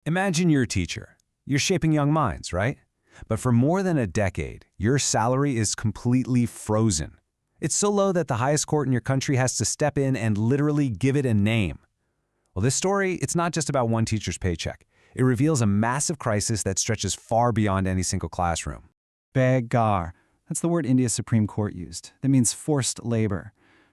Imagine you're a teacher. You're shaping young minds, right? But for more than a decade, your salary is completely frozen. It's so low that the highest court in your country has to step in and literally give it a name. Well, this story, it's not just about one teacher's paycheck. It reveals a massive crisis that stretches far beyond any single classroom. Begar. That's the word India's Supreme Court used. That means forced labor.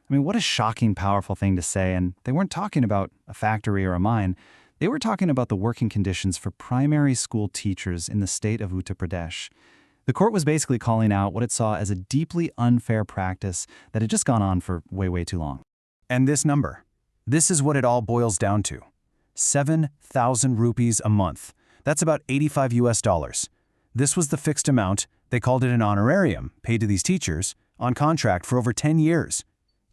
I mean, what a shocking, powerful thing to say. And they weren't talking about a factory or a mine. They were talking about the working conditions for primary school teachers in the state of Uttar Pradesh. The court was basically calling out what it saw as a deeply unfair practice that had just gone on for way, way too long. And this number, this is what it all boils down to. 7,000 rupees a month. That's about 85 US dollars. This was the fixed amount. They called it an honorarium paid to these teachers on contract for over 10 years.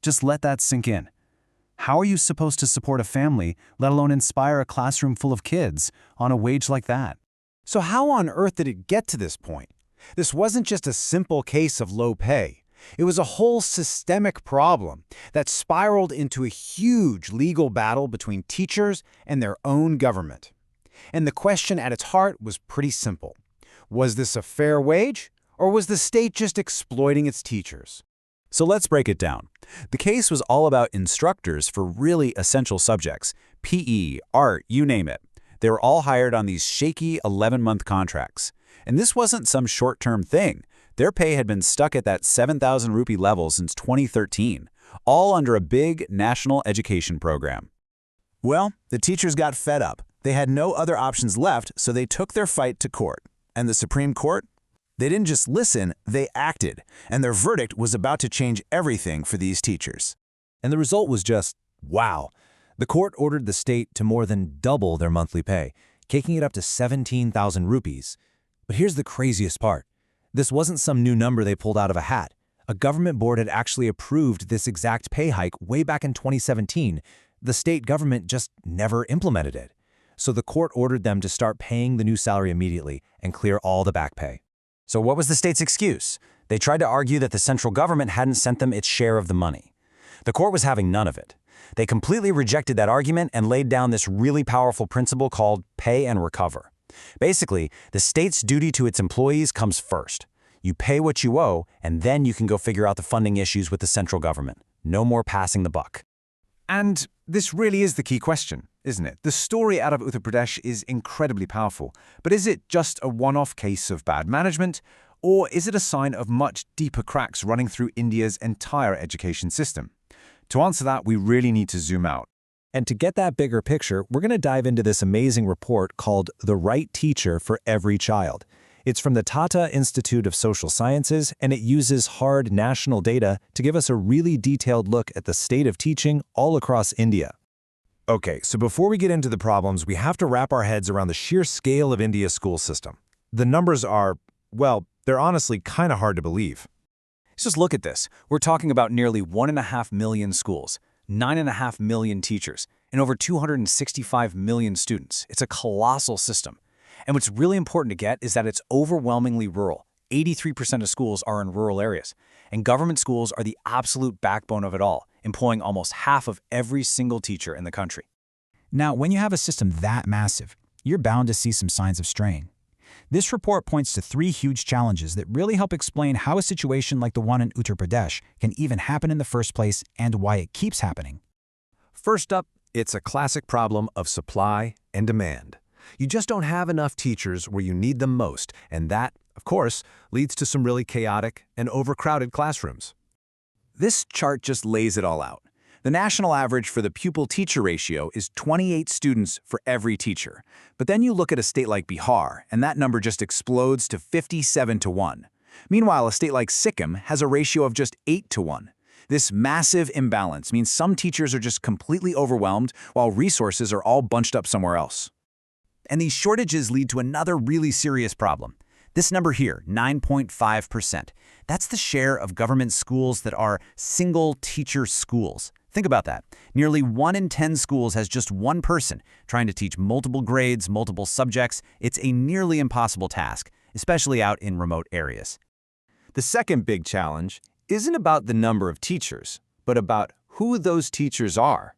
Just let that sink in. How are you supposed to support a family, let alone inspire a classroom full of kids, on a wage like that? So how on earth did it get to this point? This wasn't just a simple case of low pay. It was a whole systemic problem that spiraled into a huge legal battle between teachers and their own government. And the question at its heart was pretty simple. Was this a fair wage, or was the state just exploiting its teachers? So let's break it down. The case was all about instructors for really essential subjects, PE, art, you name it. They were all hired on these shaky 11-month contracts. And this wasn't some short-term thing. Their pay had been stuck at that 7,000 rupee level since 2013, all under a big national education program. Well, the teachers got fed up. They had no other options left, so they took their fight to court. And the Supreme Court? They didn't just listen, they acted. And their verdict was about to change everything for these teachers. And the result was just, wow. The court ordered the state to more than double their monthly pay, kicking it up to 17,000 rupees. But here's the craziest part. This wasn't some new number they pulled out of a hat. A government board had actually approved this exact pay hike way back in 2017. The state government just never implemented it. So the court ordered them to start paying the new salary immediately and clear all the back pay. So what was the state's excuse? They tried to argue that the central government hadn't sent them its share of the money. The court was having none of it. They completely rejected that argument and laid down this really powerful principle called pay and recover. Basically, the state's duty to its employees comes first. You pay what you owe, and then you can go figure out the funding issues with the central government. No more passing the buck. And this really is the key question, isn't it? The story out of Uttar Pradesh is incredibly powerful. But is it just a one-off case of bad management, or is it a sign of much deeper cracks running through India's entire education system? To answer that, we really need to zoom out. And to get that bigger picture, we're going to dive into this amazing report called The Right Teacher for Every Child. It's from the Tata Institute of Social Sciences, and it uses hard national data to give us a really detailed look at the state of teaching all across India. Okay, so before we get into the problems, we have to wrap our heads around the sheer scale of India's school system. The numbers are, well, they're honestly kind of hard to believe. Just look at this. We're talking about nearly 1.5 million schools, 9.5 million teachers, and over 265 million students. It's a colossal system. And what's really important to get is that it's overwhelmingly rural. 83% of schools are in rural areas. And government schools are the absolute backbone of it all, employing almost half of every single teacher in the country. Now, when you have a system that massive, you're bound to see some signs of strain. This report points to 3 huge challenges that really help explain how a situation like the one in Uttar Pradesh can even happen in the first place and why it keeps happening. First up, it's a classic problem of supply and demand. You just don't have enough teachers where you need them most, and that, of course, leads to some really chaotic and overcrowded classrooms. This chart just lays it all out. The national average for the pupil-teacher ratio is 28 students for every teacher. But then you look at a state like Bihar, and that number just explodes to 57-1. Meanwhile, a state like Sikkim has a ratio of just 8-1. This massive imbalance means some teachers are just completely overwhelmed, while resources are all bunched up somewhere else. And these shortages lead to another really serious problem. This number here, 9.5%, that's the share of government schools that are single-teacher schools. Think about that. Nearly 1 in 10 schools has just one person trying to teach multiple grades, multiple subjects. It's a nearly impossible task, especially out in remote areas. The second big challenge isn't about the number of teachers, but about who those teachers are.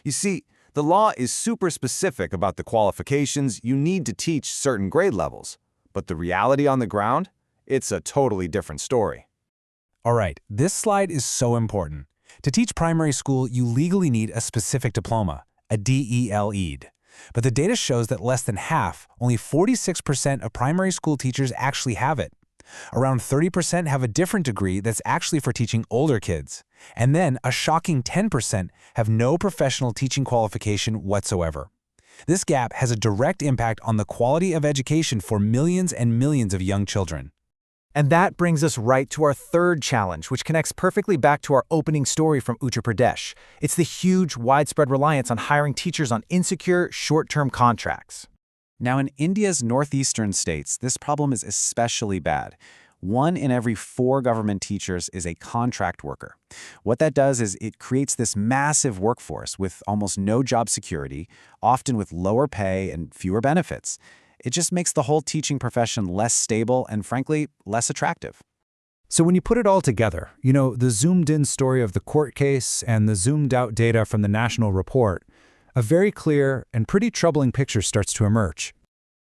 You see, The law is super specific about the qualifications you need to teach certain grade levels. But the reality on the ground? It's a totally different story. All right, this slide is so important. To teach primary school, you legally need a specific diploma, a DEL-ED. But the data shows that less than half, only 46% of primary school teachers actually have it. Around 30% have a different degree that's actually for teaching older kids. And then a shocking 10% have no professional teaching qualification whatsoever. This gap has a direct impact on the quality of education for millions and millions of young children. And that brings us right to our third challenge, which connects perfectly back to our opening story from Uttar Pradesh. It's the huge, widespread reliance on hiring teachers on insecure, short-term contracts. Now, in India's northeastern states, this problem is especially bad. 1 in every 4 government teachers is a contract worker. What that does is it creates this massive workforce with almost no job security, often with lower pay and fewer benefits. It just makes the whole teaching profession less stable and, frankly, less attractive. So when you put it all together, the zoomed-in story of the court case and the zoomed-out data from the national report, a very clear and pretty troubling picture starts to emerge.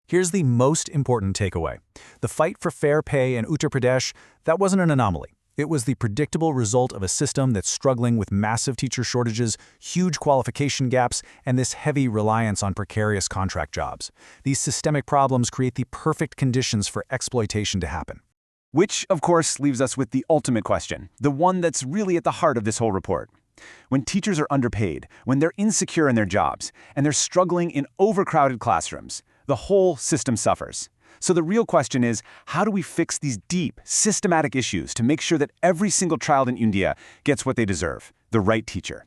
Here's the most important takeaway. The fight for fair pay in Uttar Pradesh, that wasn't an anomaly. It was the predictable result of a system that's struggling with massive teacher shortages, huge qualification gaps, and this heavy reliance on precarious contract jobs. These systemic problems create the perfect conditions for exploitation to happen. Which, of course, leaves us with the ultimate question, the one that's really at the heart of this whole report. When teachers are underpaid, when they're insecure in their jobs, and they're struggling in overcrowded classrooms, the whole system suffers. So the real question is, how do we fix these deep, systematic issues to make sure that every single child in India gets what they deserve, the right teacher?